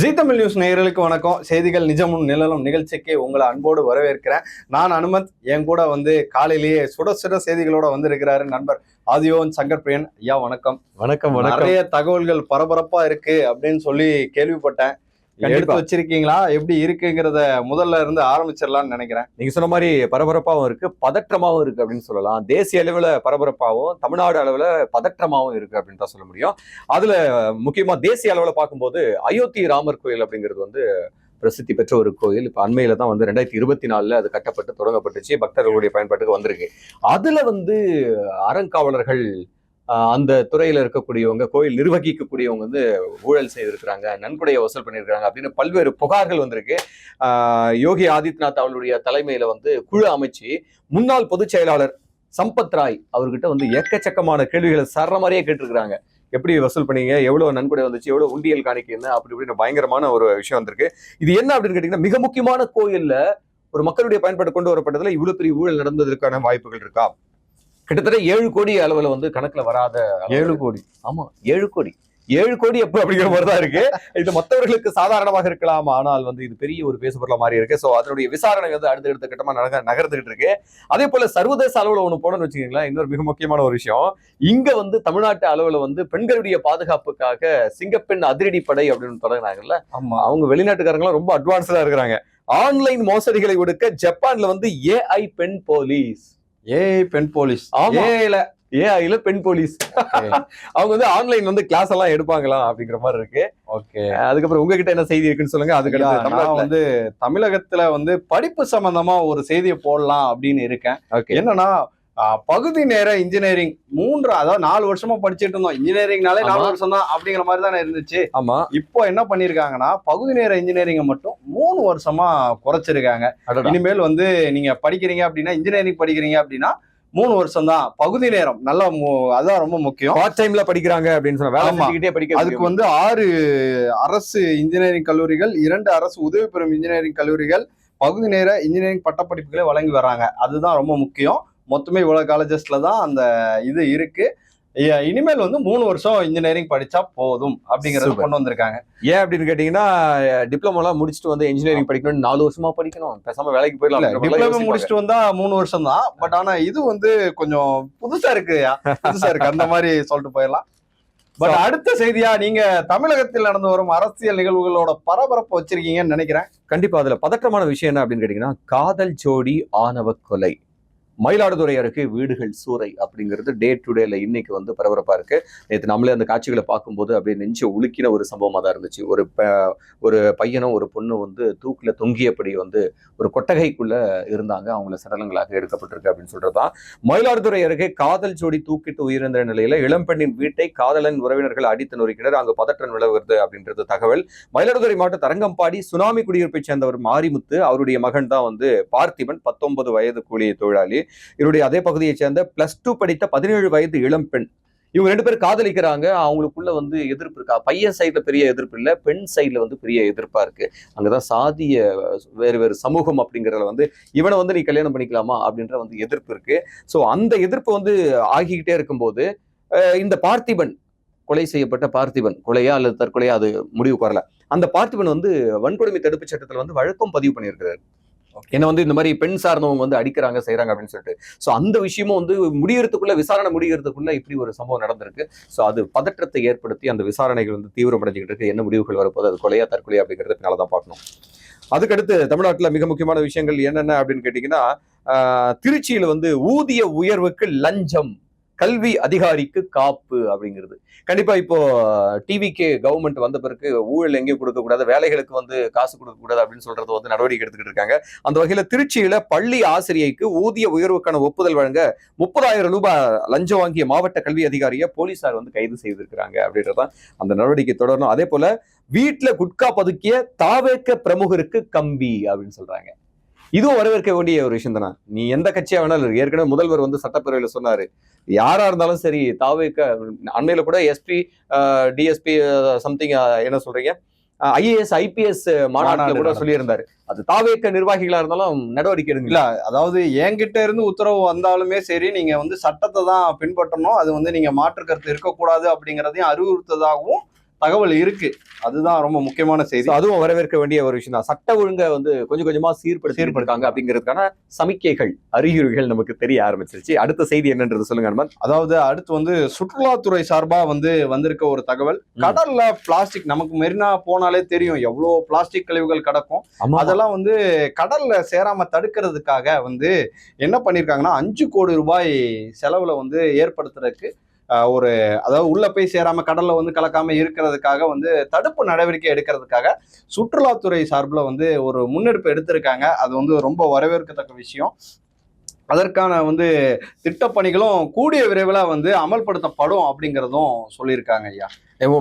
ஜீ Tamil news நேயர்களுக்கு வணக்கம். செய்திகள் நிஜமும் நிழலும் நிகழ்ச்சிக்கு உங்களை அன்போடு வரவேற்கிறேன். நான் அனுமத். என் கூட காலையிலேயே சுட சுட செய்திகளோட வந்திருக்கிறாரு நண்பர் ஆதியோன் சங்கர் பிரியன். ஐயா வணக்கம். வணக்கம். நிறைய தகவல்கள் பரபரப்பா இருக்கு அப்படின்னு சொல்லி கேள்விப்பட்டேன். எடுத்து வச்சிருக்கீங்களா? எப்படி இருக்குங்கிறத முதல்ல இருந்து ஆரம்பிச்சிடலாம்னு நினைக்கிறேன். நீங்க சொன்ன மாதிரி பரபரப்பாகவும் இருக்கு, பதற்றமாவும் இருக்கு அப்படின்னு சொல்லலாம். தேசிய அளவுல பரபரப்பாகவும் தமிழ்நாடு அளவுல பதற்றமாவும் இருக்கு அப்படின்னு தான் சொல்ல முடியும். அதுல முக்கியமா தேசிய அளவுல பார்க்கும்போது அயோத்தி ராமர் கோயில் அப்படிங்கிறது பிரசித்தி பெற்ற ஒரு கோயில். இப்ப அண்மையில தான் 2024 அது கட்டப்பட்டு தொடங்கப்பட்டுச்சு, பக்தர்களுடைய பயன்பாட்டுக்கு வந்திருக்கு. அதுல அறங்காவலர்கள், அந்த துறையில இருக்கக்கூடியவங்க, கோயில் நிர்வகிக்கக்கூடியவங்க ஊழல் செய்திருக்கிறாங்க, நன்கொடையை வசூல் பண்ணியிருக்காங்க அப்படின்னு பல்வேறு புகார்கள் வந்திருக்கு. யோகி ஆதித்யநாத் அவர்களுடைய தலைமையில குழு அமைச்சு முன்னாள் பொதுச் செயலாளர் சம்பத் ராய் அவர்கிட்ட எக்கச்சக்கமான கேள்விகளை சர்ற மாதிரியே கேட்டிருக்கிறாங்க. எப்படி வசூல் பண்ணீங்க, எவ்வளவு நன்கொடை வந்துச்சு, எவ்வளவு உண்டியல் காணிக்கை என்ன, அப்படி இப்படின்னு பயங்கரமான ஒரு விஷயம் வந்திருக்கு. இது என்ன அப்படின்னு கேட்டீங்கன்னா, மிக முக்கியமான கோயில்ல ஒரு மக்களுடைய பயன்பாடு கொண்டு வரப்பட்டதுல இவ்வளவு பெரிய ஊழல் நடந்ததற்கான வாய்ப்புகள் இருக்கா? கிட்டத்தட்ட 7 கோடி அளவுல கணக்குல வராத 7 கோடி. ஆமா, 7 கோடி எப்ப அப்படிங்கிற மாதிரிதான் இருக்கு. இது மற்றவர்களுக்கு சாதாரணமாக இருக்கலாம், ஆனால் இது பெரிய ஒரு பேசுபொருளா மாறி இருக்கு. சோ அதனுடைய விசாரணை அடுத்த கட்டமா நகர்ந்துகிட்டு இருக்கு. அதே போல சர்வதேச அளவுல ஒண்ணு போனோம்னு வச்சுக்கீங்களா, இன்னொரு மிக முக்கியமான ஒரு விஷயம். இங்க தமிழ்நாட்டு அளவுல பெண்களுடைய பாதுகாப்புக்காக சிங்கப்பெண் அதிரடிப்படை அப்படின்னு தொடங்கினாங்கல்ல. ஆமா, அவங்க வெளிநாட்டுக்காரங்களாம் ரொம்ப அட்வான்ஸ்டா இருக்கிறாங்க. ஆன்லைன் மோசடிகளை ஒடுக்க ஜப்பான்ல ஏஐ பெண் போலீஸ். ஏஐ பெண் போலீஸ். ஏஐல பெண் போலீஸ். அவங்க ஆன்லைன் கிளாஸ் எல்லாம் எடுப்பாங்களாம் அப்படிங்கிற மாதிரி இருக்கு. ஓகே, அதுக்கப்புறம் உங்ககிட்ட என்ன செய்தி இருக்குன்னு சொல்லுங்க. அதுக்கு தமிழகத்துல படிப்பு சம்பந்தமா ஒரு செய்தியை போடலாம் அப்படின்னு இருக்கேன். என்னன்னா, பகுதி நேர இன்ஜினியரிங் 4 வருஷமா படிச்சுட்டு இருந்தோம். இன்ஜினியரிங்னாலே 4 வருஷம் தான் அப்படிங்கிற மாதிரி தானே இருந்துச்சு. ஆமா, இப்போ என்ன பண்ணிருக்காங்கன்னா, பகுதி நேர இன்ஜினியரிங்கை மட்டும் 3 வருஷமா குறைச்சிருக்காங்க. இனிமேல் நீங்க படிக்கிறீங்க அப்படின்னா, இன்ஜினியரிங் படிக்கிறீங்க அப்படின்னா 3 வருஷம் தான் பகுதி நேரம். நல்லா, அதான் ரொம்ப முக்கியம். பார்ட் டைம்ல படிக்கிறாங்க அப்படின்னு சொன்னா அதுக்கு 6 அரசு இன்ஜினியரிங் கல்லூரிகள், 2 அரசு உதவி பெறும் இன்ஜினியரிங் கல்லூரிகள் பகுதி நேர இன்ஜினியரிங் பட்டப்படிப்புகளை வழங்கி வர்றாங்க. அதுதான் ரொம்ப முக்கியம். மொத்தமே இவ்வளவு காலேஜஸ்ல தான் அந்த இது இருக்கு. இனிமேல் 3 வருஷம் இன்ஜினியரிங் படிச்சா போதும் அப்படிங்கறது கொண்டு வந்திருக்காங்க. ஏன் அப்படின்னு கேட்டீங்கன்னா, டிப்ளமோ எல்லாம் முடிச்சுட்டு இன்ஜினியரிங் படிக்கணும், 4 வருஷமா படிக்கணும், பேசாம வேலைக்கு போயிடலாம். டிப்ளமோ முடிச்சுட்டு வந்தா 3 வருஷம் தான். பட் ஆனா இது கொஞ்சம் புதுசா இருக்கு. அந்த மாதிரி சொல்லிட்டு போயிடலாம். பட் அடுத்த செய்தியா, நீங்க தமிழகத்தில் நடந்து வரும் அரசியல் நிகழ்வுகளோட பரபரப்பு வச்சிருக்கீங்கன்னு நினைக்கிறேன். கண்டிப்பா. அதுல பதற்றமான விஷயம் என்ன அப்படின்னு கேட்டீங்கன்னா, காதல் ஜோடி ஆணவ கொலை. மயிலாடுதுறை அருகே வீடுகள் சூறை அப்படிங்கிறது டே டு டேல இன்னைக்கு பரபரப்பா இருக்கு. நேற்று நம்மளே அந்த காட்சிகளை பார்க்கும்போது அப்படியே நெஞ்சு உலுக்கின ஒரு சம்பவமா தான் இருந்துச்சு. ஒரு பையனும் ஒரு பொண்ணும் தூக்குல தொங்கியபடி ஒரு கொட்டகைக்குள்ள இருந்தாங்க. அவங்கள சடலங்களாக எடுக்கப்பட்டிருக்கு அப்படின்னு சொல்றதுதான். மயிலாடுதுறை அருகே காதல் ஜோடி தூக்கிட்டு உயிரிழந்த நிலையில இளம்பெண்ணின் வீட்டை காதலன் உறவினர்கள் அடித்து நொறுக்கினர். அங்கு பதற்றம் நிலவுகிறது அப்படின்றது தகவல். மயிலாடுதுறை மாவட்ட தரங்கம்பாடி சுனாமி குடியிருப்பை சேர்ந்தவர் மாரிமுத்து, அவருடைய மகன் தான் பார்த்திபன், 19 வயது கூலி தொழிலாளி. இவருடைய அதே பகுதியை சேர்ந்த +2 படித்த 17 வயது இளம் பெண். இவங்க 2 பேரும் காதலிக்கிறாங்க. அவங்களுக்குள்ள எதிர்ப்பு இருக்கா? பையன் சைட்ல பெரிய எதிர்ப்பு இல்ல, பெண் சைட்ல பெரிய எதிர்ப்பா இருக்கு. அங்கதான் சாதிய வேறு சமூகம் அப்படிங்கறதுல இவனை நீ கல்யாணம் பண்ணிக்கலாமா அப்படின்ற எதிர்ப்பு இருக்கு. சோ அந்த எதிர்ப்பு ஆகிக்கிட்டே இருக்கும்போது, இந்த பார்த்திபன், கொலை செய்யப்பட்ட பார்த்திபன், கொலையா அல்லது தற்கொலையா அது முடிவுக்கு வரல. அந்த பார்த்திபன் வன்கொடுமை தடுப்பு சட்டத்துல வழக்கம் பதிவு பண்ணியிருக்கிறார். ஏன்னா இந்த மாதிரி பெண் சார்ந்தவங்க அடிக்கிறாங்க, செய்யறாங்க அப்படின்னு சொல்லிட்டு. சோ அந்த விஷயமும் முடியறதுக்குள்ள, விசாரணை முடியறதுக்குள்ள இப்படி ஒரு சம்பவம் நடந்திருக்கு. சோ அது பதற்றத்தை ஏற்படுத்தி அந்த விசாரணைகள் தீவிரமடைஞ்சுக்கிட்டு இருக்கு. என்ன முடிவுகள் வரப்போது, அது கொலையா தற்கொலையா அப்படிங்கிறது பின்னால்தான் பார்க்கணும். அதுக்கடுத்து தமிழ்நாட்டுல மிக முக்கியமான விஷயங்கள் என்னென்ன அப்படின்னு கேட்டீங்கன்னா, திருச்சியில ஊதிய உயர்வுக்கு லஞ்சம், கல்வி அதிகாரிக்கு காப்பு அப்படிங்கிறது. கண்டிப்பா இப்போ டிவிகே கவர்மெண்ட் வந்த பிறகு ஊழல் எங்கேயும் கொடுக்க கூடாது, வேலைகளுக்கு காசு கொடுக்க கூடாது அப்படின்னு சொல்றது நடவடிக்கை எடுத்துக்கிட்டு இருக்காங்க. அந்த வகையில திருச்சியில பள்ளி ஆசிரியைக்கு ஊதிய உயர்வுக்கான ஒப்புதல் வழங்க 30,000 ரூபாய் லஞ்சம் வாங்கிய மாவட்ட கல்வி அதிகாரியை போலீசார் கைது செய்திருக்கிறாங்க அப்படின்றதான் அந்த நடவடிக்கை தொடரணும். அதே போல வீட்டுல குட்கா பதுக்கிய தாவேக்க பிரமுகருக்கு கம்பி அப்படின்னு சொல்றாங்க. இதுவும் வரவேற்க வேண்டிய ஒரு விஷயம் தானே. நீ எந்த கட்சியா வேணாலும், ஏற்கனவே முதல்வர் சட்டப்பேரவையில சொன்னாரு, யாரா இருந்தாலும் சரி தாவேக்க, அண்மையில கூட எஸ்பி டிஎஸ்பி சம்திங் என்ன சொல்றீங்க, ஐஏஎஸ் ஐபிஎஸ் மாநாட்டில் கூட சொல்லியிருந்தாரு. அது தாவேக்க நிர்வாகிகளா இருந்தாலும் நடவடிக்கை எடுங்க. இல்ல, அதாவது என்கிட்ட இருந்து உத்தரவு வந்தாலுமே சரி, நீங்க சட்டத்தை தான் பின்பற்றணும், அது நீங்க மாற்று கருத்து இருக்கக்கூடாது அப்படிங்கிறதையும் அறிவுறுத்ததாகவும் தகவல் இருக்கு. அதுதான் ரொம்ப முக்கியமான செய்தி. So, அதுவும் வரவேற்க வேண்டிய ஒரு விஷயம் தான். சட்ட ஒழுங்கை வந்து கொஞ்சம் கொஞ்சமா சீர்படுத்திருக்காங்க அப்படிங்கிறதுக்கான சமிக்கைகள், அறிகுறிகள் நமக்கு தெரிய ஆரம்பிச்சிருச்சு. அடுத்த செய்தி என்னன்றது சொல்லுங்க அனுமன். அதாவது அடுத்து வந்து சுற்றுலாத்துறை சார்பா வந்து வந்திருக்க ஒரு தகவல். கடல்ல பிளாஸ்டிக், நமக்கு மெரினா போனாலே தெரியும் எவ்வளவு பிளாஸ்டிக் கழிவுகள் கிடக்கும். அதெல்லாம் வந்து கடல்ல சேராம தடுக்கிறதுக்காக வந்து என்ன பண்ணிருக்காங்கன்னா 5 கோடி ரூபாய் செலவுல வந்து ஏற்படுத்துறதுக்கு ஒரு, அதாவது உள்ள போய் சேராம கடல்ல வந்து கலக்காம இருக்கிறதுக்காக வந்து தடுப்பு நடவடிக்கை எடுக்கிறதுக்காக சுற்றுலாத்துறை சார்பில் வந்து ஒரு முன்னெடுப்பு எடுத்திருக்காங்க. அது வந்து ரொம்ப வரவேற்கத்தக்க விஷயம். அதற்கான வந்து திட்டப்பணிகளும் கூடிய விரைவில் வந்து அமல்படுத்தப்படும் அப்படிங்கிறதும் சொல்லியிருக்காங்க ஐயா.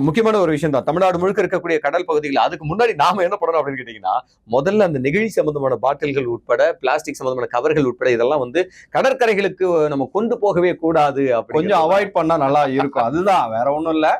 முக்கியமான ஒரு விஷயம் தான். தமிழ்நாடு முழுக்க இருக்கக்கூடிய கடல் பகுதிகள், அதுக்கு முன்னாடி நாம என்ன பண்ணணும் அப்படின்னு கேட்டீங்கன்னா, முதல்ல அந்த நெகிழி சம்பந்தமான பாட்டில்கள் உட்பட, பிளாஸ்டிக் சம்பந்தமான கவர்கள் உட்பட இதெல்லாம் வந்து கடற்கரைகளுக்கு நம்ம கொண்டு போகவே கூடாது. கொஞ்சம் அவாய்ட் பண்ணா நல்லா இருக்கும். அதுதான், வேற ஒண்ணும் இல்ல.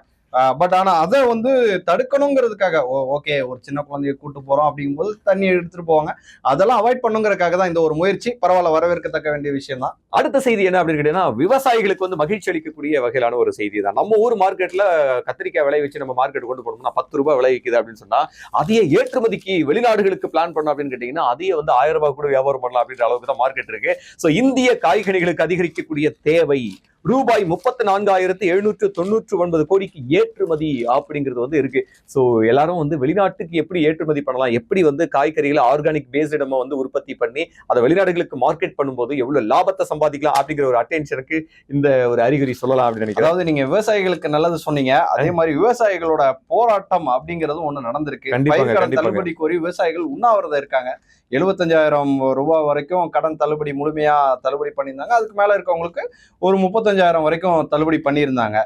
பட் ஆனா அதை வந்து தடுக்கணுங்கிறதுக்காக, ஓகே ஒரு சின்ன குழந்தைய கூட்டு போறோம் அப்படிங்கும்போது தண்ணி எடுத்துட்டு போவாங்க, அதெல்லாம் அவாய்ட் பண்ணுங்கிறதுக்காக தான் இந்த ஒரு முயற்சி. பரவாயில்ல, வரவேற்கத்தக்க வேண்டிய விஷயம் தான். அடுத்த செய்தி என்ன அப்படின்னு கேட்டீங்கன்னா, விவசாயிகளுக்கு வந்து மகிழ்ச்சி அளிக்கக்கூடிய வகையிலான ஒரு செய்தி தான். நம்ம ஊர் மார்க்கெட்ல கத்திரிக்காய் விளை வச்சு நம்ம மார்க்கெட் கொண்டு போனோம்னா 10 ரூபாய் விலை விற்குது அப்படின்னு சொன்னா, அதையே ஏற்றுமதிக்கு வெளிநாடுகளுக்கு பிளான் பண்ணோம் அப்படின்னு கேட்டீங்கன்னா, அதையே வந்து 1000 ரூபாய் கூட வியாபாரம் பண்ணலாம் அப்படின்ற அளவுக்கு தான் மார்க்கெட் இருக்கு. சோ இந்திய காய்கனிகளுக்கு அதிகரிக்கக்கூடிய தேவை ரூபாய் 34,799 கோடிக்கு ஏற்றுமதி அப்படிங்கிறது வந்து இருக்கு. சோ எல்லாரும் வந்து வெளிநாட்டுக்கு எப்படி ஏற்றுமதி பண்ணலாம், எப்படி வந்து காய்கறிகளை ஆர்கானிக் பேஸ்டு நம்ம வந்து உற்பத்தி பண்ணி அதை வெளிநாடுகளுக்கு மார்க்கெட் பண்ணும்போது எவ்வளவு லாபத்தை சம்பாதிக்கலாம் அப்படிங்கிற ஒரு அட்டென்ஷனுக்கு இந்த ஒரு அறிகுறி சொல்லலாம் அப்படின்னு நினைக்கிறேன். அதாவது நீங்க விவசாயிகளுக்கு நல்லது சொன்னீங்க, அதே மாதிரி விவசாயிகளோட போராட்டம் அப்படிங்கிறது ஒண்ணு நடந்திருக்கு. பயிர்க்கடன் தள்ளுபடி கோரி விவசாயிகள் உண்ணாவிரதம் இருக்காங்க. 75,000 ரூபாய் வரைக்கும் கடன் தள்ளுபடி முழுமையா தள்ளுபடி பண்ணியிருந்தாங்க. அதுக்கு மேல இருக்கவங்களுக்கு ஒரு 35,000 வரைக்கும் தள்ளுபடி பண்ணியிருந்தாங்க.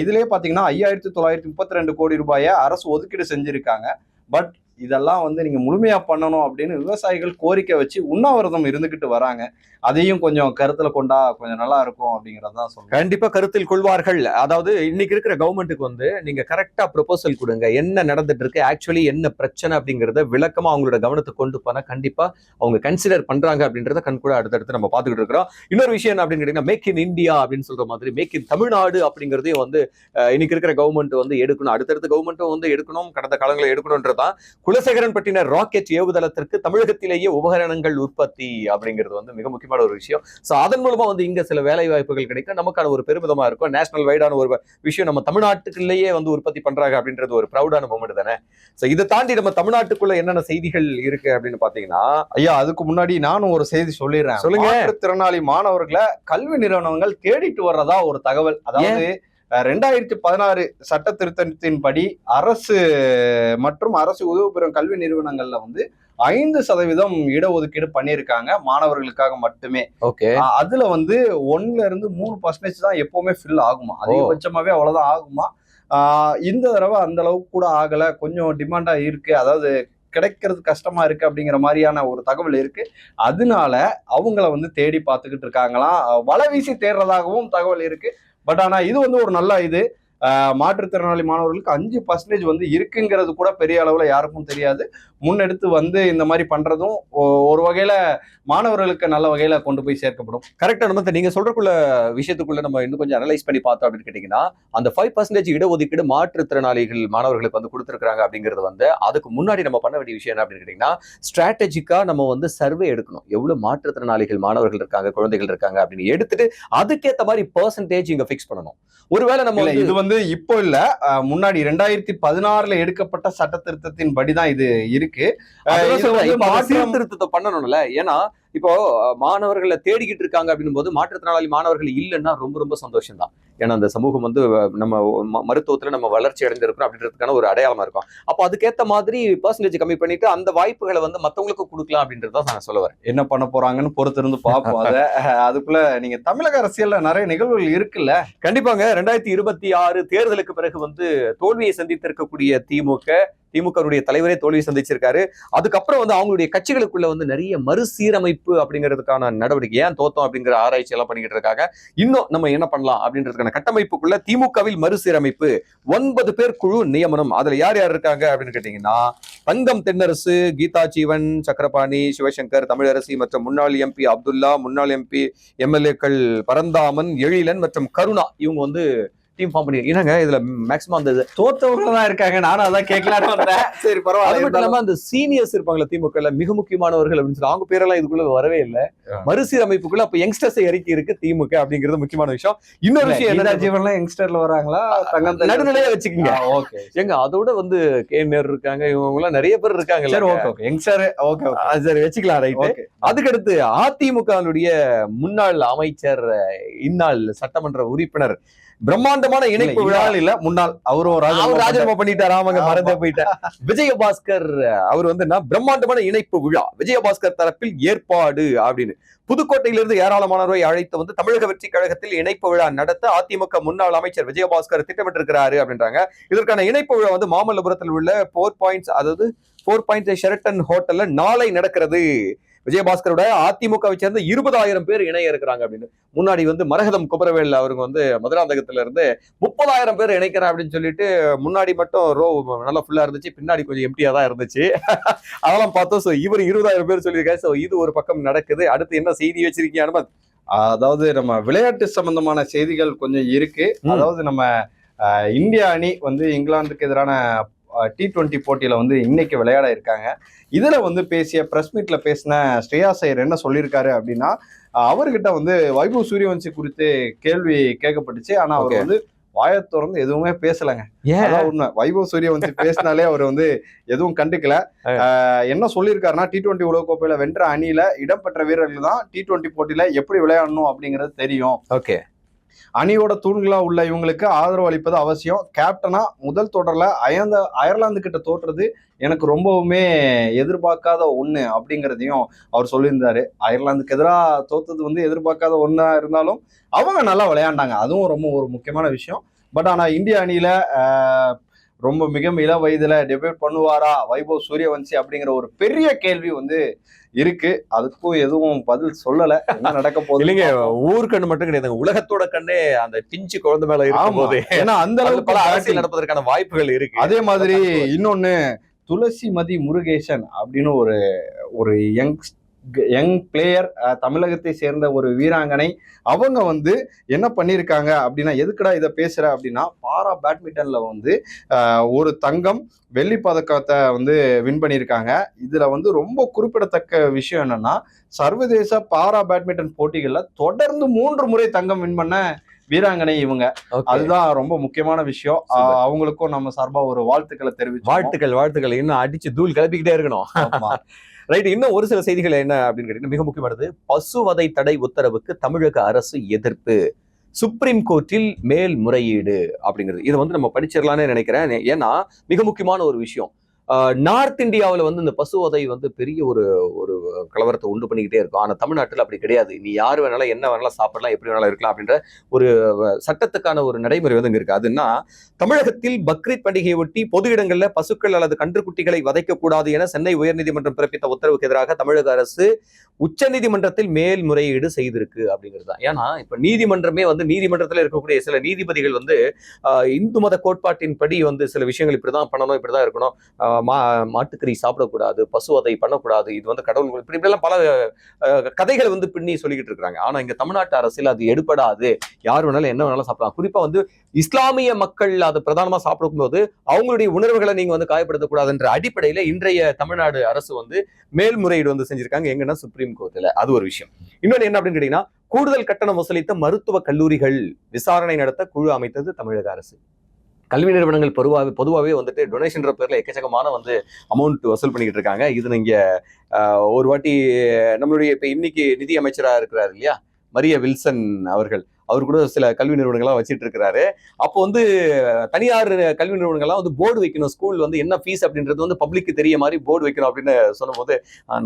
இதுலயே பாத்தீங்கன்னா 5,932 கோடி ரூபாயை அரசு ஒதுக்கீடு செஞ்சிருக்காங்க. பட் இதெல்லாம் வந்து நீங்க முழுமையா பண்ணணும் அப்படின்னு விவசாயிகள் கோரிக்கை வச்சு உண்ணாவிரதம் இருந்துகிட்டு வராங்க. அதையும் கொஞ்சம் கருத்துல கொண்டா கொஞ்சம் நல்லா இருக்கும் அப்படிங்கறதான் சொல்றேன். கண்டிப்பா கருத்தில் கொள்வார்கள். அதாவது இன்னைக்கு இருக்கிற கவர்மெண்ட்டுக்கு வந்து நீங்க கரெக்டா ப்ரொபோசல் கொடுங்க, என்ன நடந்துட்டு இருக்கு, ஆக்சுவலி என்ன பிரச்சனை அப்படிங்கறத விளக்கமா அவங்களோட கவனத்துக்கு கொண்டு போனா கண்டிப்பா அவங்க கன்சிடர் பண்றாங்க அப்படின்றத கண்கூட அடுத்தடுத்து நம்ம பாத்துக்கிட்டு இருக்கிறோம். இன்னொரு விஷயம் என்ன அப்படின்னு கேட்டீங்கன்னா, மேக் இன் இந்தியா அப்படின்னு சொல்ற மாதிரி மேக் இன் தமிழ்நாடு அப்படிங்கறதையும் வந்து இன்னைக்கு இருக்கிற கவர்மெண்ட் வந்து எடுக்கணும், அடுத்தடுத்த கவர்மெண்ட்டும் வந்து எடுக்கணும், கடந்த காலங்களில் எடுக்கணும்ன்றதான். குலசேகரன் பட்டின ராக்கெட் ஏவுதளத்திற்கு தமிழகத்திலேயே உபகரணங்கள் உற்பத்தி அப்படிங்கிறது வந்து மிக முக்கியமான ஒரு விஷயம். சோ அதன் மூலமா வந்து இங்க சில வேலை வாய்ப்புகள் கிடைக்கும், நமக்கான ஒரு பெருமிதமா இருக்கும். நேஷனல் வைடான ஒரு விஷயம் நம்ம தமிழ்நாட்டுக்குள்ளேயே வந்து உற்பத்தி பண்றாங்க அப்படின்றது ஒரு ப்ரௌடான மொமெண்ட் தானே. சோ இதை தாண்டி நம்ம தமிழ்நாட்டுக்குள்ள என்னென்ன செய்திகள் இருக்கு அப்படின்னு பாத்தீங்கன்னா, ஐயா அதுக்கு முன்னாடி நானும் ஒரு செய்தி சொல்லிடுறேன். சொல்லுங்க. மாற்றுத்திறனாளி மாணவர்களை கல்வி நிறுவனங்கள் தேடிட்டு வர்றதா ஒரு தகவல். அதாவது 2016 சட்ட திருத்தத்தின்படி அரசு மற்றும் அரசு உதவி பெறும் கல்வி நிறுவனங்கள்ல வந்து 5% இடஒதுக்கீடு பண்ணியிருக்காங்க மாணவர்களுக்காக மட்டுமே. அதுல வந்து 1-3% தான் எப்பவுமே ஃபில் ஆகுமா, அதிகபட்சமாவே அவ்வளவுதான் ஆகுமா. இந்த தடவை அந்த அளவுக்கு கூட ஆகல, கொஞ்சம் டிமாண்டா இருக்கு, அதாவது கிடைக்கிறது கஷ்டமா இருக்கு அப்படிங்கிற மாதிரியான ஒரு தகவல் இருக்கு. அதனால அவங்கள வந்து தேடி பார்த்துக்கிட்டு இருக்காங்களாம், வலை வீசி தேடுறதாகவும் தகவல் இருக்கு. பட் ஆனா இது வந்து ஒரு நல்ல இது. மாற்றுத்திறனாளி மாணவர்களுக்கு 5% வந்து இருக்குங்கிறது கூட பெரிய அளவுல யாருக்கும் தெரியாது. முன்னெடுத்து வந்து இந்த மாதிரி பண்றதும் ஒரு வகையில மாணவர்களுக்கு நல்ல வகையில கொண்டு போய் சேர்க்கப்படும். கரெக்டா. நம்ம நீங்க சொல்றக்குள்ள விஷயத்துக்குள்ள நம்ம இன்னும் கொஞ்சம் அனலைஸ் பண்ணி பார்த்தோம் அப்படின்னு கேட்டீங்கன்னா, அந்த 5% இடஒதுக்கீடு மாற்றுத்திறனாளிகள் மாணவர்களுக்கு வந்து கொடுத்துருக்காங்க அப்படிங்கிறது வந்து அதுக்கு முன்னாடி நம்ம பண்ண வேண்டிய விஷயம் என்ன அப்படின்னு கேட்டீங்கன்னா, ஸ்ட்ராட்டஜிக்கா நம்ம வந்து சர்வே எடுக்கணும். எவ்வளவு மாற்றுத்திறனாளிகள் மாணவர்கள் இருக்காங்க, குழந்தைகள் இருக்காங்க அப்படின்னு எடுத்துட்டு அதுக்கேற்ற மாதிரி பெர்சன்டேஜ் இங்க பிக்ஸ் பண்ணணும். ஒருவேளை நம்ம இது வந்து இப்போ இல்ல, முன்னாடி 2016 எடுக்கப்பட்ட சட்ட திருத்தத்தின் படிதான் இது இருக்கு. சீர்திருத்தத்தை பண்ணணும்ல. ஏன்னா இப்போ மாணவர்களை தேடிக்கிட்டு இருக்காங்க அப்படின்னும் போது மாற்றுத்திறனாளி மாணவர்கள் இல்லைன்னா ரொம்ப ரொம்ப சந்தோஷம் தான். ஏன்னா அந்த சமூகம் வந்து நம்ம மருத்துவத்துல நம்ம வளர்ச்சி அடைந்திருக்கிறோம் அப்படின்றதுக்கான ஒரு அடையாளமா இருக்கும். அப்போ அதுக்கேற்ற மாதிரி பெர்சன்டேஜ் கம்மி பண்ணிட்டு அந்த வாய்ப்புகளை வந்து மத்தவங்களுக்கு கொடுக்கலாம் அப்படின்றத நான் சொல்ல வரேன். என்ன பண்ண போறாங்கன்னு பொறுத்து இருந்து பார்ப்போம். அதை அதுக்குள்ள நீங்க தமிழக அரசியல்ல நிறைய நிகழ்வுகள் இருக்குல்ல. கண்டிப்பாங்க. 2026 தேர்தலுக்கு பிறகு வந்து தோல்வியை சந்தித்திருக்கக்கூடிய திமுகவுடைய தலைவரே தோல்வியை சந்திச்சிருக்காரு. அதுக்கப்புறம் வந்து அவங்களுடைய கட்சிகளுக்குள்ள வந்து நிறைய மறுசீரமைப்பு அப்படிங்கிறதுக்கான நடவடிக்கை, ஏன் தோத்தோம் அப்படிங்கிற ஆராய்ச்சி எல்லாம் பண்ணிக்கிட்டு இருக்காங்க. இன்னும் நம்ம என்ன பண்ணலாம் அப்படின்றதுக்கான கட்டமைப்புக்குள்ள திமுகவில் மறுசீரமைப்பு, 9 பேர் குழு நியமனம். அதுல யார் யார் இருக்காங்க அப்படின்னு கேட்டீங்கன்னா, தங்கம் தென்னரசு, கீதா ஜீவன், சக்கரபாணி, சிவசங்கர், தமிழரசி மற்றும் முன்னாள் எம்பி அப்துல்லா, முன்னாள் எம்பி எம்எல்ஏக்கள் பரந்தாமன், எழிலன் மற்றும் கருணா, இவங்க வந்து டீம் ஃபார்ம் பண்ணி என்னங்க இதுல மேக்ஸிமம் அந்த தோத்தவங்க தான் இருக்காங்க. நானும் அதான் கேட்கலான்னு வந்தேன். சரி அது பரவாயில்ல. மட்டும் இல்லாம அந்த சீனியர்ஸ் இருப்பாங்களா திமுக மிக முக்கியமானவர்கள் அப்படின்னு சொல்லி அவங்க பேரெல்லாம் இதுக்குள்ள வரவே இல்லை. மறுசீரமைப்புக்குள்ள அப்ப யங்ஸ்டர்ஸை இறக்கி இருக்கு திமுக அப்படிங்கிறது முக்கியமான விஷயம். இன்னொரு விஷயம் என்ன, ஜீவன்லாம் யங்ஸ்டர்ல வராங்களா? நடுநிலையா வச்சுக்கோங்க. ஓகே. எங்க அதோட வந்து கேனர் இருக்காங்க, இவங்க எல்லாம் நிறைய பேர் இருக்காங்க. சரி okay okay. Youngster okay okay. சரி வச்சுக்கலாம் ரைட். ஓகே. அதுக்கடுத்து அதிமுகவுடைய முன்னாள் அமைச்சர், இந்நாள் சட்டமன்ற உறுப்பினர், பிரம்மாண்டமான இணைப்பு விழா இல்ல முன்னாள் அவரும் ராஜினாமா பண்ணிட்டாரு. ஆமாங்க, மறந்தே போயிட்டேன். விஜயபாஸ்கர் அவர் வந்து பிரம்மாண்டமான இணைப்பு விழா விஜயபாஸ்கர் தரப்பில் ஏற்பாடு அப்படின்னு புதுக்கோட்டையிலிருந்து ஏராளமானவரை அழைத்து வந்து தமிழக வெற்றி கழகத்தில் இணைப்பு விழா நடத்த அதிமுக முன்னாள் அமைச்சர் விஜயபாஸ்கர் திட்டமிட்டிருக்கிறாரு அப்படின்றாங்க. இதற்கான இணைப்பு விழா வந்து மாமல்லபுரத்தில் உள்ள 4 பாயிண்ட்ஸ் ஷெரட்டன் ஹோட்டல்ல நாளை நடக்கிறது. விஜயபாஸ்கரோட அதிமுகவை சேர்ந்த 20,000 பேர் இணைய இருக்கிறாங்க அப்படின்னு. முன்னாடி வந்து மரகதம் குமரவேல் அவருங்க வந்து மதுராந்தகத்துல இருந்து 30,000 பேர் இணைக்கிறேன் அப்படின்னு சொல்லிட்டு முன்னாடி மட்டும் ரோ நல்லா ஃபுல்லா இருந்துச்சு, பின்னாடி கொஞ்சம் எம்டியா தான் இருந்துச்சு. அதெல்லாம் பார்த்தோம். ஸோ இவர் 20,000 பேர் சொல்லியிருக்காரு. ஸோ இது ஒரு பக்கம் நடக்குது. அடுத்து என்ன செய்தி வச்சிருக்கீங்க அனுமத்? அதாவது நம்ம விளையாட்டு சம்பந்தமான செய்திகள் கொஞ்சம் இருக்கு. அதாவது நம்ம இந்திய அணி வந்து இங்கிலாந்துக்கு எதிரான T20 போட்டியில வந்து இன்னைக்கு விளையாட இருக்காங்க. இதுல வந்து பேசிய பிரஸ் மீட்ல பேசின ஸ்ரேயாஸ் ஐயர் என்ன சொல்லியிருக்காரு அப்படின்னா, அவர்கிட்ட வந்து வைபவ் சூரியவன்சி குறித்து கேள்வி கேட்கப்பட்டுச்சு. ஆனா அவர் வந்து வாயை திறந்து எதுவுமே பேசலைங்க. அதான் உண்மை. வைபவ் சூரியவன்சி பேசினாலே அவர் வந்து எதுவும் கண்டுக்கல. என்ன சொல்லியிருக்காருன்னா, T20 உலகக்கோப்பையில வென்ற அணியில இடம்பெற்ற வீரர்கள் தான் T20 போட்டியில எப்படி விளையாடணும் அப்படிங்கிறது தெரியும். ஓகே. அணியோட தூண்களா உள்ள இவங்களுக்கு ஆதரவு அளிப்பது அவசியம். கேப்டனா முதல் தொடர்ல அயர்லாந்து கிட்ட தோற்றது எனக்கு ரொம்பவுமே எதிர்பார்க்காத ஒண்ணு அப்படிங்கிறதையும் அவர் சொல்லியிருந்தாரு. அயர்லாந்துக்கு எதிராக தோத்தது வந்து எதிர்பார்க்காத ஒண்ணா இருந்தாலும் அவங்க நல்லா விளையாண்டாங்க. அதுவும் ரொம்ப ஒரு முக்கியமான விஷயம். பட் ஆனா இந்திய அணியில ரொம்ப மிக இள வயதுல டெபியூட் பண்ணுவாரா வைபவ் சூரியவன்சி அப்படிங்கிற ஒரு பெரிய கேள்வி வந்து இருக்கு. அதுக்கும் எதுவும் பதில் சொல்லல. என்ன நடக்க போகுது இல்லைங்க. ஊர்கண்ணு மட்டும் கிடையாது, உலகத்தோட கண்ணே அந்த பிஞ்சு குழந்தை மேல இருக்கும் போது, ஏன்னா அந்த அளவுக்கு பல அரசியல் நடப்பதற்கான வாய்ப்புகள் இருக்கு. அதே மாதிரி இன்னொன்னு துளசிமதி முருகேசன் அப்படின்னு ஒரு யங் பிளேயர், தமிழகத்தை சேர்ந்த ஒரு வீராங்கனை. அவங்க வந்து என்ன பண்ணியிருக்காங்க அப்படின்னா, எதுக்குடா இதை பேசுற அப்படின்னா, பாரா பேட்மிண்டன்ல வந்து ஒரு தங்கம் வெள்ளி பதக்கத்தை வந்து வின் பண்ணியிருக்காங்க. இதுல வந்து ரொம்ப குறிப்பிடத்தக்க விஷயம் என்னன்னா, சர்வதேச பாரா பேட்மிண்டன் போட்டிகள்ல தொடர்ந்து 3 முறை தங்கம் வின் பண்ண வீராங்கனை இவங்க. அதுதான் ரொம்ப முக்கியமான விஷயம். அவங்களுக்கும் நம்ம சார்பா ஒரு வாழ்த்துக்களை தெரிவிச்சு வாழ்த்துக்கள் இன்னும் அடிச்சு தூள் கிளப்பிக்கிட்டே இருக்கணும். ரைட். இன்னும் ஒரு சில செய்திகள் என்ன அப்படின்னு கேட்டீங்கன்னா, மிக முக்கியமானது பசுவதை தடை உத்தரவுக்கு தமிழக அரசு எதிர்ப்பு, சுப்ரீம் கோர்ட்டில் மேல்முறையீடு அப்படிங்கிறது. இதை வந்து நம்ம படிச்சிடலான்னு நினைக்கிறேன். ஏன்னா மிக முக்கியமான ஒரு விஷயம். நார்த் இந்தியாவில் வந்து இந்த பசுவதை வந்து பெரிய ஒரு கலவரத்தை உண்டு பண்ணிக்கிட்டே இருக்கும். ஆனா தமிழ்நாட்டில் அப்படி கிடையாது. நீ யார் வேணாலும் என்ன வேணாலும் சாப்பிடலாம், எப்படி வேணாலும் இருக்கலாம் அப்படின்ற ஒரு சட்டத்துக்கான ஒரு நடைமுறை வந்து இங்க இருக்கு. அதுன்னா, தமிழகத்தில் பக்ரீத் பண்டிகையை ஒட்டி பொது இடங்கள்ல பசுக்கள் அல்லது கன்றுக்குட்டிகளை வதைக்கக்கூடாது என சென்னை உயர்நீதிமன்றம் பிறப்பித்த உத்தரவுக்கு எதிராக தமிழக அரசு உச்சநீதிமன்றத்தில் மேல்முறையீடு செய்திருக்கு அப்படிங்கிறது தான். ஏன்னா இப்ப நீதிமன்றமே வந்து நீதிமன்றத்தில் இருக்கக்கூடிய சில நீதிபதிகள் வந்து இந்து மத கோட்பாட்டின் படி வந்து சில விஷயங்கள் இப்படிதான் பண்ணணும், இப்படிதான் இருக்கணும், மாட்டுக்கறி சாப்பிடக்கூடாது, பசுவதை பண்ணக்கூடாது, இது வந்து கடவுள், இப்படி எல்லாம் பல கதைகளை வந்து பின்னி சொல்லிக்கிட்டு இருக்காங்க. ஆனா இங்க தமிழ்நாட்டு அரசியல் அது எடுபடாது. யார் வேணாலும் என்ன வேணாலும் சாப்பிடலாம். குறிப்பா வந்து இஸ்லாமிய மக்கள் அதை பிரதானமா சாப்பிடும் போது அவங்களுடைய உணர்வுகளை நீங்க வந்து காயப்படுத்தக்கூடாதுன்ற அடிப்படையில இன்றைய தமிழ்நாடு அரசு வந்து மேல்முறையீடு வந்து செஞ்சிருக்காங்க. எங்கன்னா சுப்ரீம் கோர்ட்ல. அது ஒரு விஷயம். இன்னொன்னு என்ன அப்படின்னு கேட்டீங்கன்னா, கூடுதல் கட்டணம் வசூலித்த மருத்துவ கல்லூரிகள் விசாரணை நடத்த குழு அமைத்தது தமிழக அரசு. கல்வி நிறுவனங்கள் பொதுவாகவே வந்துட்டு டொனேஷன்ற பேர்ல எக்கச்சக்கமான வந்து அமௌண்ட் வசூல் பண்ணிக்கிட்டு இருக்காங்க. இது நீங்க ஒரு வாட்டி நம்மளுடைய இப்ப இன்னைக்கு நிதி அமைச்சராக இருக்கிறாரு இல்லையா மரிய வில்சன் அவர்கள், அவர் கூட சில கல்வி நிறுவனங்கள்லாம் வச்சிட்டு இருக்கிறாரு. அப்போ வந்து தனியார் கல்வி நிறுவனங்கள்லாம் வந்து போர்டு வைக்கணும், ஸ்கூல் வந்து என்ன ஃபீஸ் அப்படின்றது வந்து பப்ளிக்கு தெரிய மாதிரி போர்டு வைக்கணும் அப்படின்னு சொன்னபோது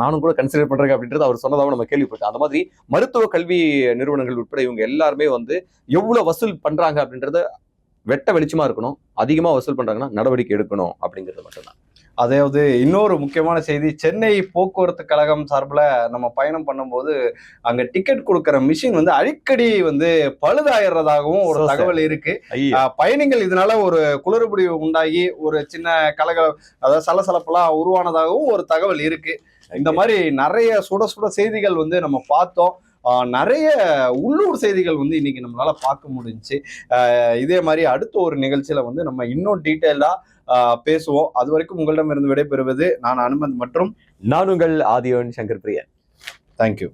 நானும் கூட கன்சிடர் பண்றேன் அப்படின்றது அவர் சொன்னதாகவும் நம்ம கேள்விப்பட்டோம். அந்த மாதிரி மருத்துவ கல்வி நிறுவனங்கள் உட்பட இவங்க எல்லாருமே வந்து எவ்வளவு வசூல் பண்றாங்க அப்படின்றத வெட்ட வெளிச்சமா இருக்கணும். அதிகமா வசூல் பண்றாங்கன்னா நடவடிக்கை எடுக்கணும் அப்படிங்கிறது மட்டும்தான். அதாவது இன்னொரு முக்கியமான செய்தி, சென்னை போக்குவரத்து கழகம் சார்பில் நம்ம பயணம் பண்ணும்போது அங்க டிக்கெட் கொடுக்கிற மிஷின் வந்து அடிக்கடி வந்து பழுதாயிடுறதாகவும் ஒரு தகவல் இருக்கு. பயணிகள் இதனால ஒரு குளறுபடி உண்டாகி ஒரு சின்ன அதாவது சலசலப்பெல்லாம் உருவானதாகவும் ஒரு தகவல் இருக்கு. இந்த மாதிரி நிறைய சுட சுட செய்திகள் வந்து நம்ம பார்த்தோம். நிறைய உள்ளூர் செய்திகள் வந்து இன்னைக்கு நம்மளால பார்க்க முடிஞ்சுச்சு. இதே மாதிரி அடுத்த ஒரு நிகழ்ச்சியில வந்து நம்ம இன்னும் டீட்டெயிலா பேசுவோம். அது வரைக்கும் உங்களிடம் இருந்து விடைபெறுவது நான் அனுமந்த் மற்றும் நான் உங்கள் ஆதியோன் சங்கர் பிரியன். தேங்க்யூ.